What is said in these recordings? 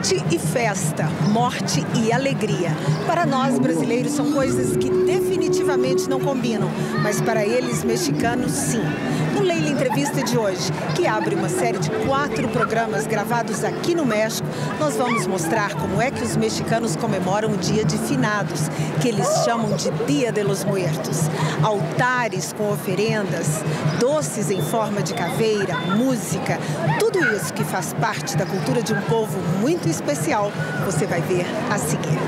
Morte e festa, morte e alegria. Para nós, brasileiros, são coisas que definitivamente não combinam, mas para eles, mexicanos, sim. No Leila Entrevista de hoje, que abre uma série de 4 programas gravados aqui no México, nós vamos mostrar como é que os mexicanos comemoram o Dia de Finados, que eles chamam de Dia de los Muertos. Altares com oferendas, doces em forma de caveira, música, tudo isso que faz parte da cultura de um povo muito especial, você vai ver a seguir.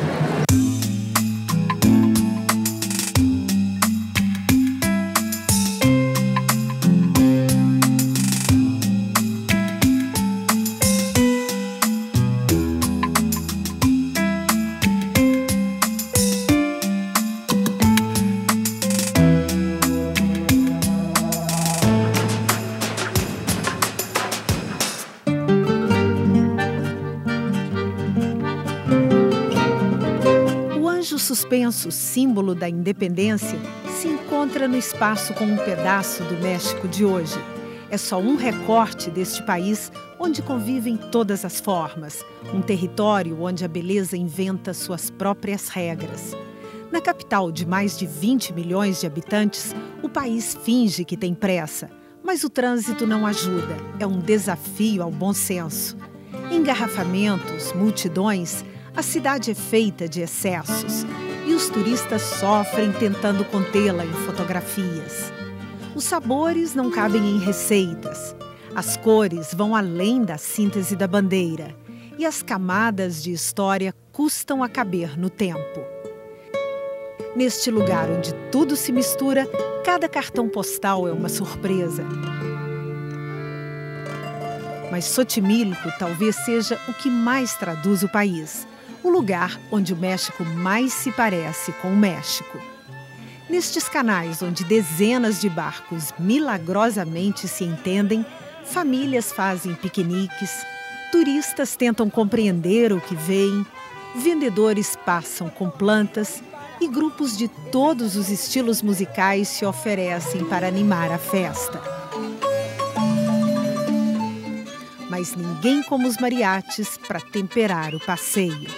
Suspenso, símbolo da independência, se encontra no espaço com um pedaço do México de hoje. É só um recorte deste país onde convivem todas as formas, um território onde a beleza inventa suas próprias regras. Na capital de mais de 20 milhões de habitantes, o país finge que tem pressa, mas o trânsito não ajuda, é um desafio ao bom senso. Engarrafamentos, multidões, a cidade é feita de excessos e os turistas sofrem tentando contê-la em fotografias. Os sabores não cabem em receitas, as cores vão além da síntese da bandeira e as camadas de história custam a caber no tempo. Neste lugar onde tudo se mistura, cada cartão postal é uma surpresa. Mas Xochimilco talvez seja o que mais traduz o país. O lugar onde o México mais se parece com o México. Nestes canais onde dezenas de barcos milagrosamente se entendem, famílias fazem piqueniques, turistas tentam compreender o que veem, vendedores passam com plantas e grupos de todos os estilos musicais se oferecem para animar a festa. Mas ninguém como os mariachis para temperar o passeio.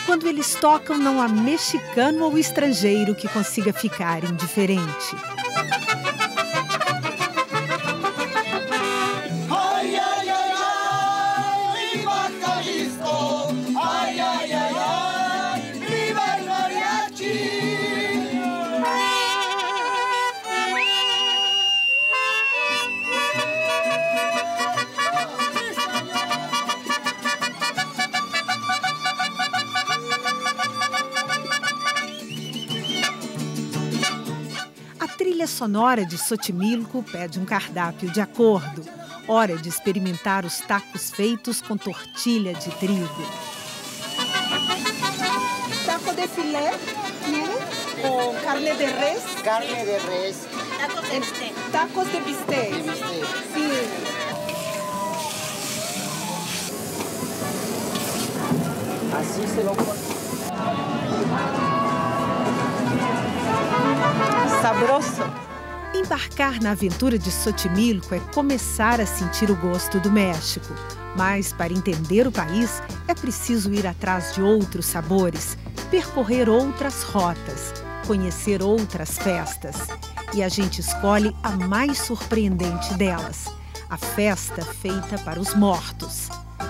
Quando eles tocam, não há mexicano ou estrangeiro que consiga ficar indiferente. A trilha sonora de Xochimilco pede um cardápio de acordo. Hora de experimentar os tacos feitos com tortilha de trigo. Taco de filé, ou carne de res? Carne de res. Tacos de bistec. Tacos de bistec. De bistec. Sim. Assim se lo Sabroso. Embarcar na aventura de Xochimilco é começar a sentir o gosto do México. Mas, para entender o país, é preciso ir atrás de outros sabores, percorrer outras rotas, conhecer outras festas. E a gente escolhe a mais surpreendente delas, a festa feita para os mortos.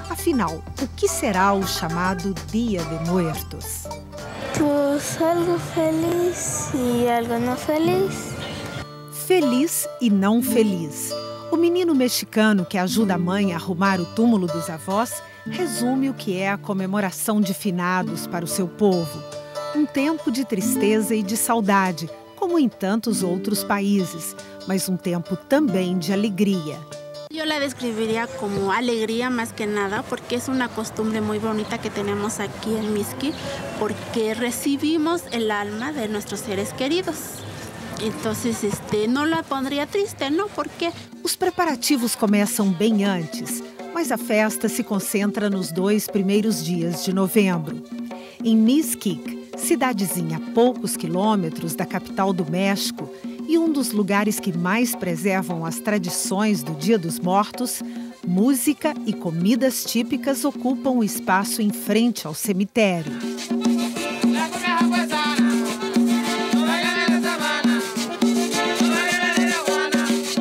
Afinal, o que será o chamado Dia de Muertos? Pues algo feliz e algo não feliz. Feliz e não feliz. O menino mexicano que ajuda a mãe a arrumar o túmulo dos avós resume o que é a comemoração de finados para o seu povo. Um tempo de tristeza e de saudade, como em tantos outros países, mas um tempo também de alegria. Yo la describiría como alegría más que nada, porque es una costumbre muy bonita que tenemos aquí en Mixquic, porque recibimos el alma de nuestros seres queridos. Entonces, no la pondría triste, ¿no? Porque os preparativos começam bem antes, mas a festa se concentra nos 2 primeiros dias de novembro. Em Mixquic, cidadezinha a poucos quilômetros da capital do México, E um dos lugares que mais preservam as tradições do Dia dos Mortos, música e comidas típicas ocupam o espaço em frente ao cemitério.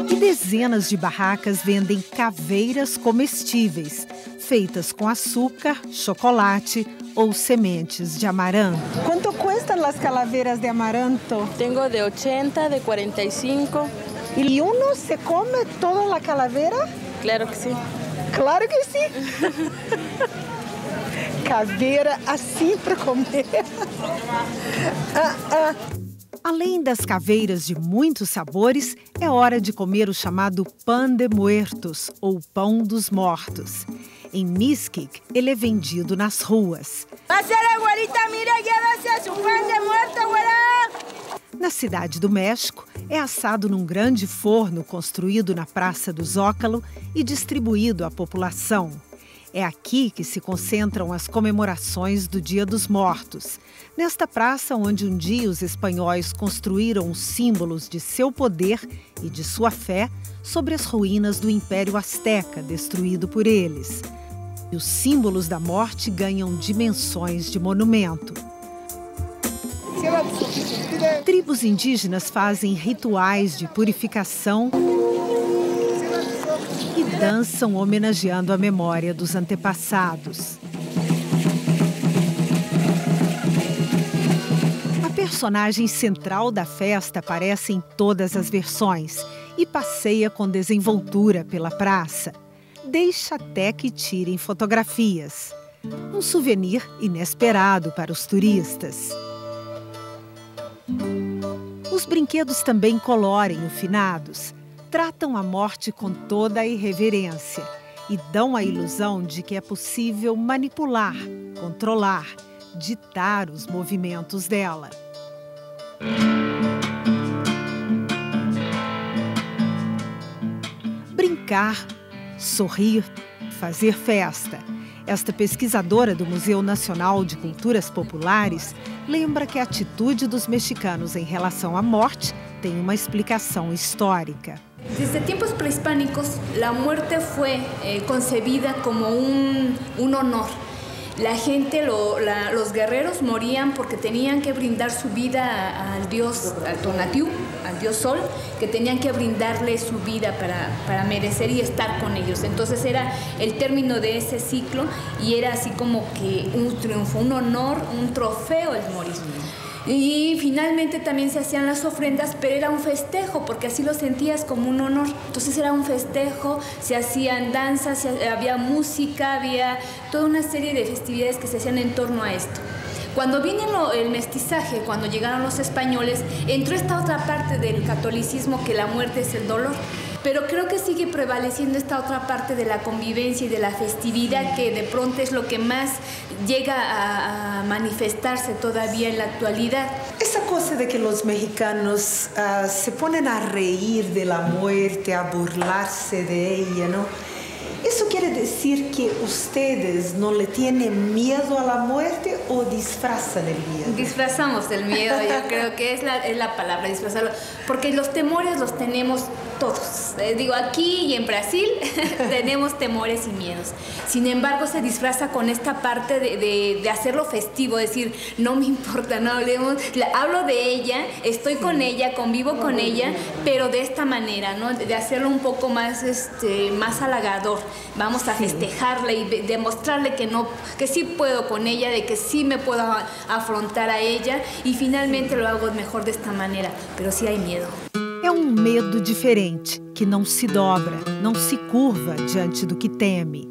E dezenas de barracas vendem caveiras comestíveis, feitas com açúcar, chocolate ou sementes de amaranto. Quanto custam as calaveras de amaranto? Tengo de 80, de 45. E uno se come toda a calaveira? Claro que sim. Claro que sim. Caveira assim para comer. Além das caveiras de muitos sabores, é hora de comer o chamado pan de muertos, ou pão dos mortos. Em Mixquic, ele é vendido nas ruas. Na Cidade do México, é assado num grande forno construído na Praça do Zócalo e distribuído à população. É aqui que se concentram as comemorações do Dia dos Mortos. Nesta praça onde um dia os espanhóis construíram os símbolos de seu poder e de sua fé sobre as ruínas do Império Azteca, destruído por eles. E os símbolos da morte ganham dimensões de monumento. Tribos indígenas fazem rituais de purificação e dançam homenageando a memória dos antepassados. A personagem central da festa aparece em todas as versões e passeia com desenvoltura pela praça. Deixa até que tirem fotografias. Um souvenir inesperado para os turistas. Os brinquedos também colorem os finados, tratam a morte com toda a irreverência e dão a ilusão de que é possível manipular, controlar, ditar os movimentos dela. Brincar, sorrir, fazer festa. Esta pesquisadora do Museu Nacional de Culturas Populares lembra que a atitude dos mexicanos em relação à morte tem uma explicação histórica. Desde tiempos prehispánicos, la muerte fue concebida como un honor. La gente, los guerreros morían porque tenían que brindar su vida al dios, al Tonatiuh, al dios Sol, que tenían que brindarle su vida para merecer y estar con ellos. Entonces era el término de ese ciclo y era así como que un triunfo, un honor, un trofeo el morir. Y finalmente también se hacían las ofrendas, pero era un festejo, porque así lo sentías como un honor. Entonces era un festejo, se hacían danzas, había música, había toda una serie de festividades que se hacían en torno a esto. Cuando viene el mestizaje, cuando llegaron los españoles, entró esta otra parte del catolicismo, que la muerte es el dolor. Pero creo que sigue prevaleciendo esta otra parte de la convivencia y de la festividad, que de pronto es lo que más llega a manifestarse todavía en la actualidad. Esa cosa de que los mexicanos se ponen a reír de la muerte, a burlarse de ella, ¿no? ¿Eso quiere decir que ustedes no le tienen miedo a la muerte o disfrazan el miedo? Disfrazamos el miedo, yo creo que es la palabra, disfrazarlo. Porque los temores los tenemos todos. Digo, aquí y en Brasil tenemos temores y miedos. Sin embargo, se disfraza con esta parte de hacerlo festivo, decir, no me importa, no hablemos, hablo de ella, estoy con ella, convivo con ella, pero de esta manera, ¿no? De hacerlo un poco más, más halagador. Vamos a festejarle y demostrarle que sí puedo con ella, de que sí me puedo afrontar a ella, y finalmente lo hago mejor de esta manera, pero sí hay miedo. É um medo diferente, que não se dobra, não se curva diante do que teme.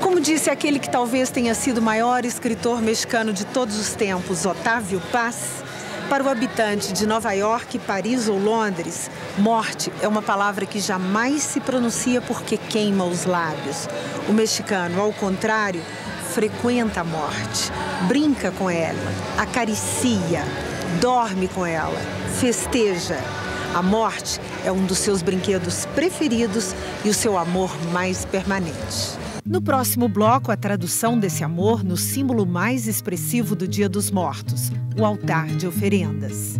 Como disse aquele que talvez tenha sido o maior escritor mexicano de todos os tempos, Octavio Paz, para o habitante de Nova York, Paris ou Londres, morte é uma palavra que jamais se pronuncia porque queima os lábios. O mexicano, ao contrário, frequenta a morte, brinca com ela, acaricia, dorme com ela, festeja. A morte é um dos seus brinquedos preferidos e o seu amor mais permanente. No próximo bloco, a tradução desse amor no símbolo mais expressivo do Dia dos Mortos, o altar de oferendas.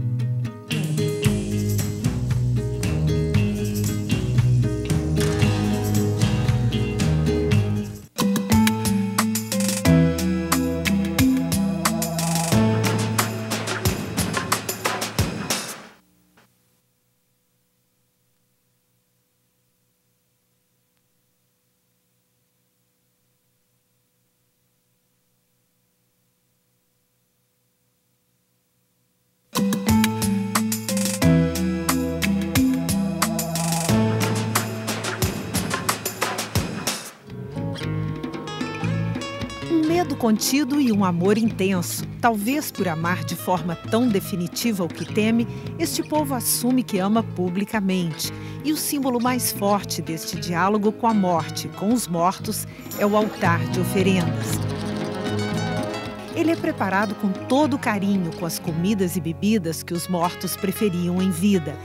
Um medo contido e um amor intenso. Talvez por amar de forma tão definitiva o que teme, este povo assume que ama publicamente. E o símbolo mais forte deste diálogo com a morte, com os mortos, é o altar de oferendas. Ele é preparado com todo carinho, com as comidas e bebidas que os mortos preferiam em vida.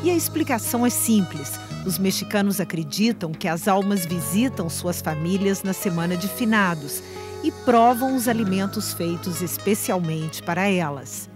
E a explicação é simples. Os mexicanos acreditam que as almas visitam suas famílias na semana de finados e provam os alimentos feitos especialmente para elas.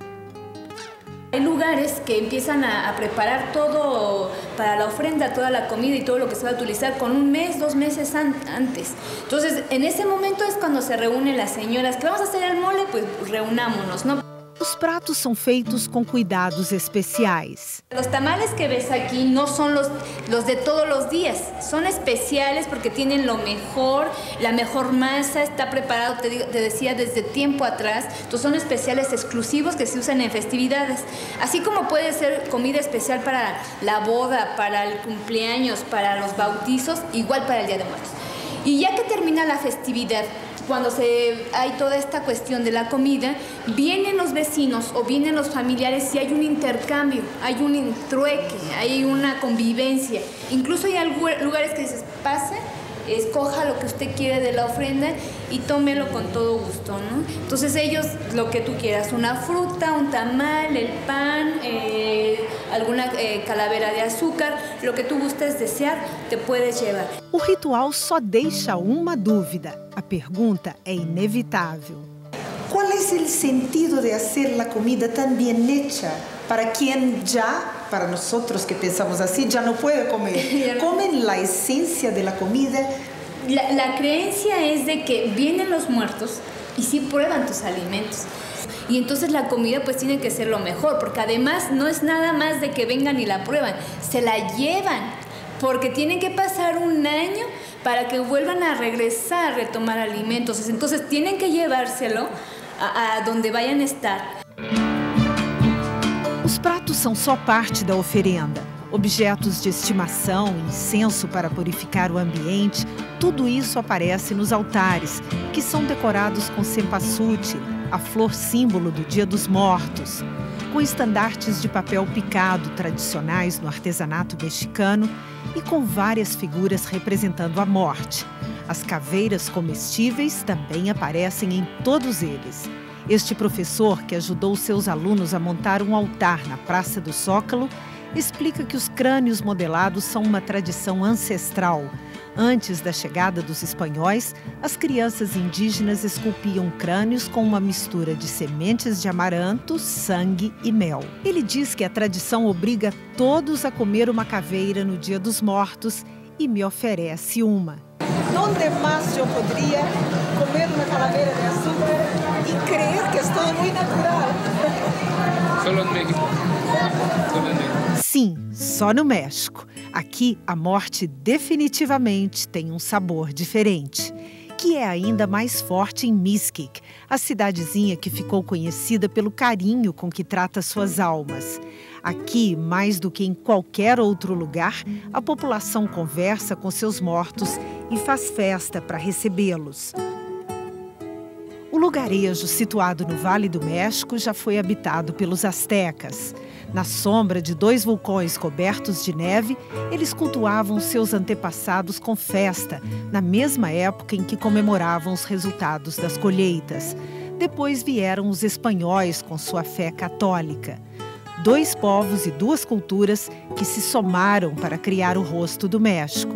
Hay lugares que empiezan a preparar todo para la ofrenda, toda la comida y todo lo que se va a utilizar con 1 mes, 2 meses antes. Entonces, en ese momento es cuando se reúnen las señoras. ¿Qué vamos a hacer el mole? Pues reunámonos, ¿no? Os pratos são feitos com cuidados especiais. Los tamales que ves aquí no son los de todos los días, son especiales porque tienen lo mejor, la mejor masa, está preparado, te decía, desde tiempo atrás. Entonces son especiales exclusivos que se usan en festividades. Así como puede ser comida especial para la boda, para el cumpleaños, para los bautizos, igual para el Día de Muertos. Y ya que termina la festividad, cuando hay toda esta cuestión de la comida, vienen los vecinos o vienen los familiares y hay un intercambio, hay un trueque, hay una convivencia. Incluso hay lugares que dices, pase, escoja lo que usted quiere de la ofrenda y tómelo con todo gusto, ¿no? Entonces ellos, lo que tú quieras, una fruta, un tamal, el pan, alguna calavera de azúcar, lo que tú gustes desear, te puedes llevar. O ritual só deixa uma dúvida. A pergunta é inevitável. ¿Cuál es el sentido de hacer la comida tan bien hecha para quien ya, para nosotros que pensamos así, ya no puede comer? ¿Comen la esencia de la comida? La creencia es de que vienen los muertos y sí prueban tus alimentos. Y entonces la comida pues tiene que ser lo mejor, porque además no es nada más de que vengan y la prueban, se la llevan, porque tienen que pasar 1 año para que vuelvan a regresar a retomar alimentos. Entonces tienen que llevárselo a donde vayan a estar. Os pratos são só parte da oferenda. Objetos de estimação, incenso para purificar o ambiente, tudo isso aparece nos altares, que são decorados com cempasúchil, a flor símbolo do Dia dos Mortos, com estandartes de papel picado tradicionais no artesanato mexicano e com várias figuras representando a morte. As caveiras comestíveis também aparecem em todos eles. Este professor, que ajudou seus alunos a montar um altar na Praça do Zócalo, explica que os crânios modelados são uma tradição ancestral. Antes da chegada dos espanhóis, as crianças indígenas esculpiam crânios com uma mistura de sementes de amaranto, sangue e mel. Ele diz que a tradição obriga todos a comer uma caveira no Dia dos Mortos e me oferece uma. ¿Dónde más yo podría comer una calavera de azúcar y creer que es todo muy natural? Solo en México. Solo en México. Sim, só no México. Aqui, a morte definitivamente tem um sabor diferente, que é ainda mais forte em Mixquic, a cidadezinha que ficou conhecida pelo carinho com que trata suas almas. Aqui, mais do que em qualquer outro lugar, a população conversa com seus mortos e faz festa para recebê-los. O lugarejo, situado no Vale do México, já foi habitado pelos astecas. Na sombra de 2 vulcões cobertos de neve, eles cultuavam seus antepassados com festa, na mesma época em que comemoravam os resultados das colheitas. Depois vieram os espanhóis com sua fé católica. 2 povos e 2 culturas que se somaram para criar o rosto do México.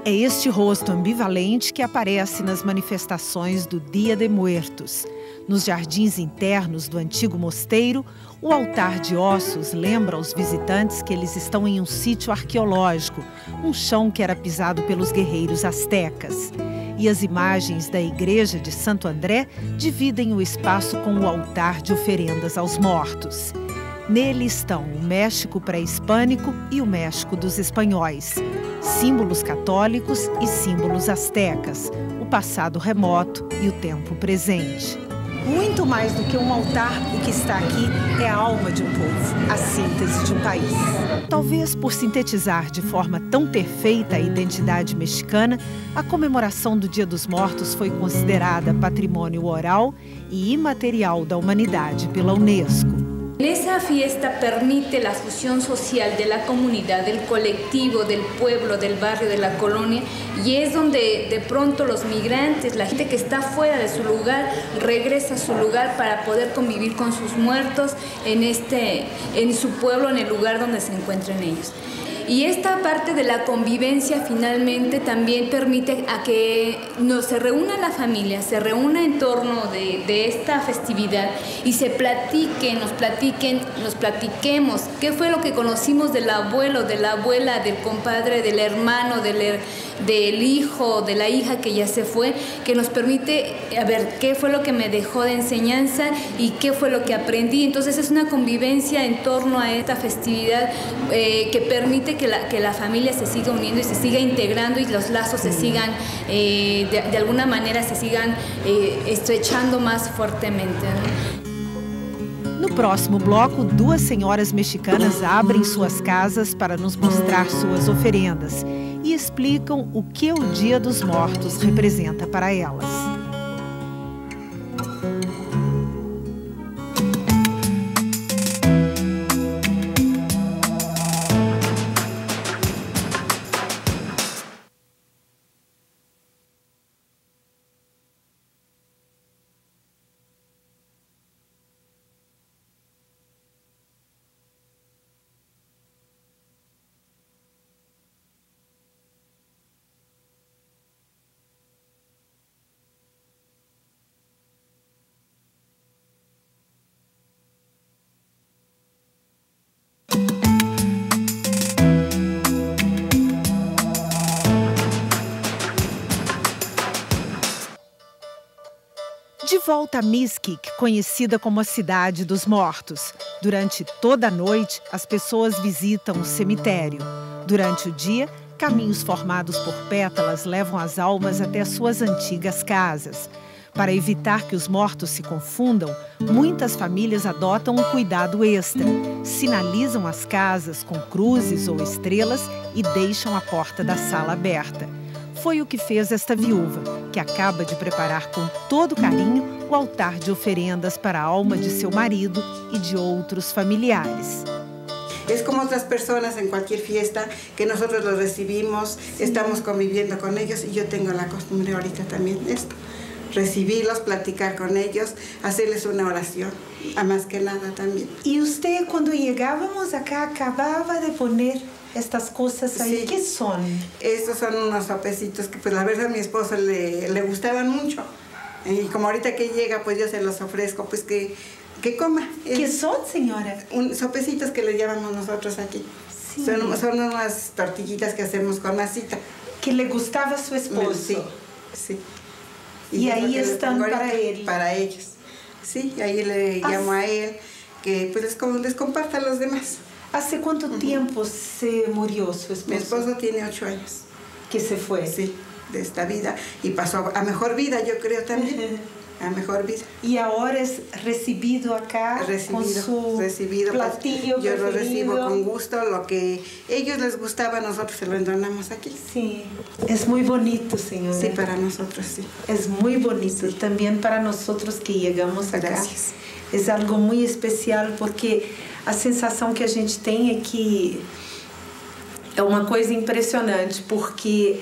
É este rosto ambivalente que aparece nas manifestações do Dia de Muertos. Nos jardins internos do antigo mosteiro, o altar de ossos lembra aos visitantes que eles estão em um sítio arqueológico, um chão que era pisado pelos guerreiros astecas. E as imagens da igreja de Santo André dividem o espaço com o altar de oferendas aos mortos. Nele estão o México pré-hispânico e o México dos espanhóis, símbolos católicos e símbolos astecas, o passado remoto e o tempo presente. Muito mais do que um altar, o que está aqui é a alma de um povo, a síntese de um país. Talvez por sintetizar de forma tão perfeita a identidade mexicana, a comemoração do Dia dos Mortos foi considerada patrimônio oral e imaterial da humanidade pela Unesco. Esa fiesta permite la fusión social de la comunidad, del colectivo, del pueblo, del barrio, de la colonia, y es donde de pronto los migrantes, la gente que está fuera de su lugar, regresa a su lugar para poder convivir con sus muertos en su pueblo, en el lugar donde se encuentren ellos. Y esta parte de la convivencia finalmente también permite a que se reúna la familia, se reúna en torno de esta festividad y se platiquen, nos platiquemos qué fue lo que conocimos del abuelo, de la abuela, del compadre, del hermano, del hijo, de la hija que ya se fue, que nos permite a ver qué fue lo que me dejó de enseñanza y qué fue lo que aprendí. Entonces es una convivencia en torno a esta festividad que permite que la familia se siga uniendo y se siga integrando y los lazos se sigan, de alguna manera, se sigan estrechando más fuertemente, ¿no? No próximo bloco, duas senhoras mexicanas abrem suas casas para nos mostrar suas oferendas e explicam o que o Dia dos Mortos representa para elas. De volta a Mixquic, conhecida como a Cidade dos Mortos. Durante toda a noite, as pessoas visitam o cemitério. Durante o dia, caminhos formados por pétalas levam as almas até suas antigas casas. Para evitar que os mortos se confundam, muitas famílias adotam um cuidado extra. Sinalizam as casas com cruzes ou estrelas e deixam a porta da sala aberta. Foi o que fez esta viúva, que acaba de preparar com todo carinho o altar de oferendas para a alma de seu marido e de outros familiares. Es como otras personas en cualquier fiesta que nosotros los recibimos, estamos conviviendo con ellos y yo tengo la costumbre ahorita también de esto. Recibirlos, platicar con ellos, hacerles una oración, a más que nada también. ¿Y usted cuando llegábamos acá acababa de poner estas cosas ahí? Sí. ¿Qué son? Estos son unos sopecitos que pues la verdad a mi esposo le gustaban mucho. Y como ahorita que llega pues yo se los ofrezco pues que coma. ¿Qué son, señora? Sopecitos que le llamamos nosotros aquí. Sí. Son unas tortillitas que hacemos con masita. Que le gustaba a su esposo. Sí, sí. Y ahí están para él. Para ellos. Sí, ahí le llamo a él que pues les comparta a los demás. ¿Hace cuánto tiempo se murió su esposo? Mi esposo tiene 8 años. ¿Que se fue? Sí, de esta vida. Y pasó a mejor vida, yo creo también. A mejor vida. Y ahora es recibido acá con su platillo yo preferido. Lo recibo con gusto. Lo que ellos les gustaba, nosotros se lo endonamos aquí. Sí, es muy bonito, señora. Sí, para nosotros, sí. Es muy bonito. Sí. También para nosotros que llegamos acá. Gracias. Es algo muy especial porque a sensação que a gente tem é que é uma coisa impressionante, porque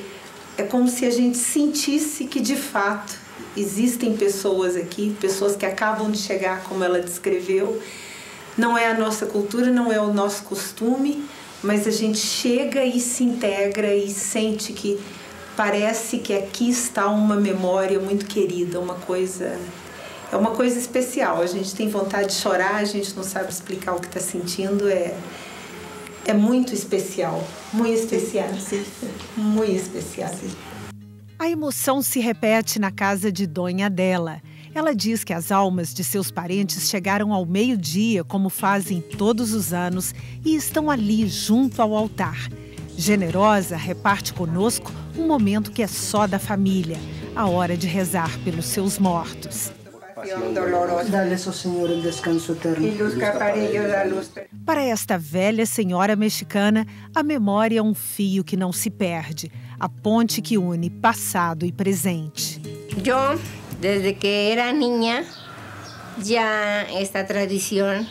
é como se a gente sentisse que, de fato, existem pessoas aqui, pessoas que acabam de chegar, como ela descreveu. Não é a nossa cultura, não é o nosso costume, mas a gente chega e se integra e sente que parece que aqui está uma memória muito querida, uma coisa... É uma coisa especial, a gente tem vontade de chorar, a gente não sabe explicar o que está sentindo, é muito especial, muito especial, sim. Muito especial. Sim. A emoção se repete na casa de Dona Adela. Ela diz que as almas de seus parentes chegaram ao meio-dia, como fazem todos os anos, e estão ali junto ao altar. Generosa, reparte conosco um momento que é só da família, a hora de rezar pelos seus mortos. dolorosa. Dale, oh Senhor, el descanso eterno. Y luzca para ellos la luz. Para esta velha senhora mexicana, a memória é um fio que não se perde, a ponte que une passado e presente. Yo, desde que era niña, ya esta tradición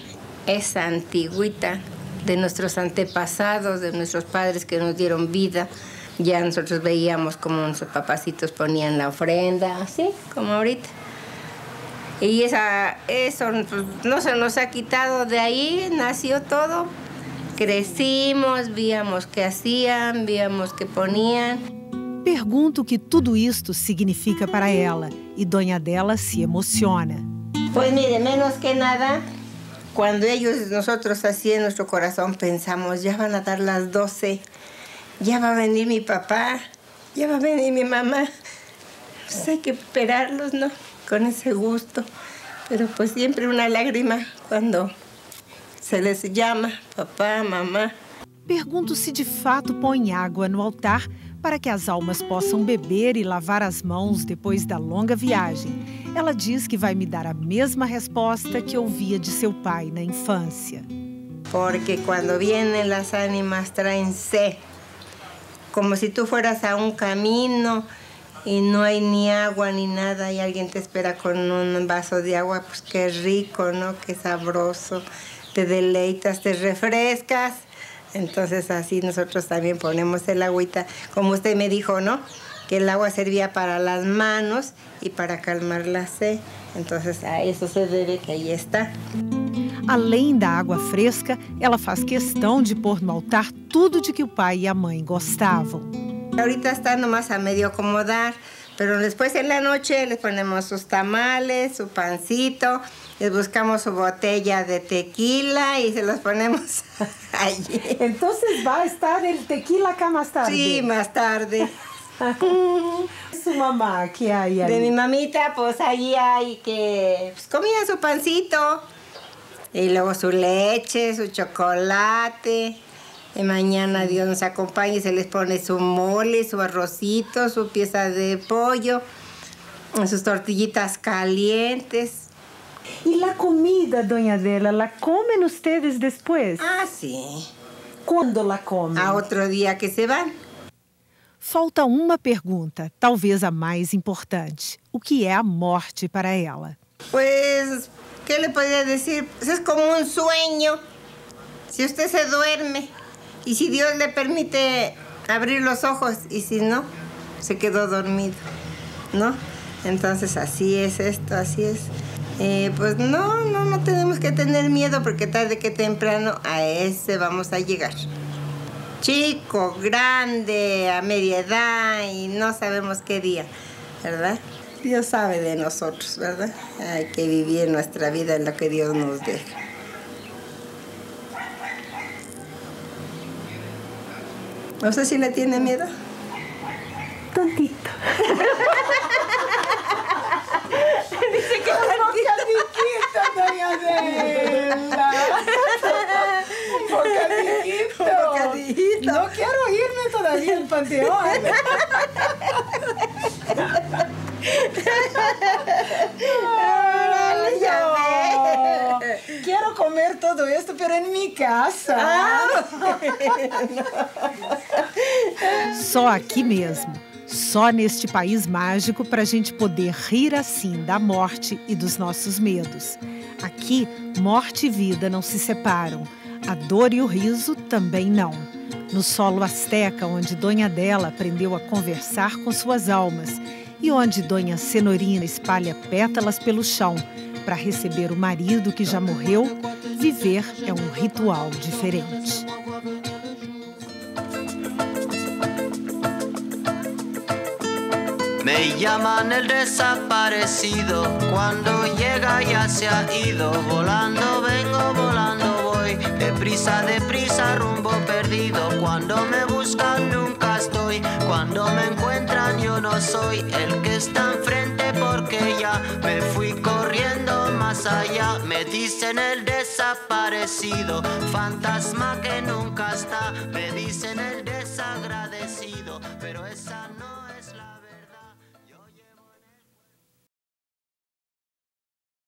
es antigüita, de nuestros antepasados, de nuestros padres que nos dieron vida. Ya nosotros veíamos como nuestros papacitos ponían la ofrenda, así como ahorita. Y eso pues, no se nos ha quitado de ahí, nació todo. Crescimos, víamos qué hacían, víamos qué ponían. Pergunto o que tudo isto significa para ela e Doña Adela se emociona. Pues mire, menos que nada, cuando nosotros así en nuestro corazón pensamos, ya van a dar las 12, ya va a venir mi papá, ya va a venir mi mamá. Pues hay que esperarlos, ¿no? Con ese gusto. Pero pues siempre una lágrima cuando se les llama papá, mamá. Pergunto se de fato põe água no altar para que as almas possam beber e lavar as mãos depois da longa viagem. Ela diz que vai me dar a mesma resposta que ouvia de seu pai na infância. Porque cuando vienen las ánimas traen sed, como si tú fueras a un camino y no hay ni agua ni nada y alguien te espera con un vaso de agua, pues qué rico, ¿no? Qué sabroso, te deleitas, te refrescas. Entonces así nosotros también ponemos el agüita, como usted me dijo, ¿no? Que el agua servía para las manos y para calmar la sed. Entonces a eso se debe que ahí está. Além da água fresca, ela faz questão de pôr no altar tudo de que o pai e a mãe gostavam. Ahorita está nomás a medio acomodar, pero después en la noche les ponemos sus tamales, su pancito, les buscamos su botella de tequila y se los ponemos allí. Entonces va a estar el tequila acá más tarde. Sí, más tarde. Su mamá, ¿qué hay ahí? De mi mamita, pues allí hay que pues, comía su pancito y luego su leche, su chocolate. Y mañana Dios nos acompaña y se les pone su mole, su arrocito, su pieza de pollo, sus tortillitas calientes. ¿Y la comida, Doña Adela, la comen ustedes después? Ah, sí. ¿Cuándo la comen? A outro dia que se van. Falta uma pergunta, talvez a mais importante. O que é a morte para ela? Pues, ¿qué le podría decir? Pues es como un sueño. Si usted se duerme y si Dios le permite abrir los ojos y si no, se quedó dormido, ¿no? Entonces así es esto, así es. Pues no tenemos que tener miedo porque tarde que temprano a ese vamos a llegar. Chico, grande, a media edad y no sabemos qué día, ¿verdad? Dios sabe de nosotros, ¿verdad? Hay que vivir nuestra vida en lo que Dios nos deja. ¿No sé si le tiene miedo? Tantito. Dice que bocadito, Doña Adela. Un bocadito. Un bocadito. No quiero irme todavía al panteón. No. Quiero comer todo esto, pero en mi casa. Só aqui mesmo. Só neste país mágico para a gente poder rir assim da morte e dos nossos medos. Aqui, morte e vida não se separam. A dor e o riso também não. No solo asteca, onde Doña Adela aprendeu a conversar com suas almas e onde Dona Cenorina espalha pétalas pelo chão para receber o marido que já morreu, viver é um ritual diferente. Me llaman el desaparecido, cuando llega ya se ha ido. Volando vengo, volando voy, deprisa, rumbo perdido. Cuando me buscan nunca estoy, cuando me encuentran yo no soy el que está enfrente porque ya me fui corriendo más allá. Me dicen el desaparecido, fantasma que nunca está, me dicen el desaparecido.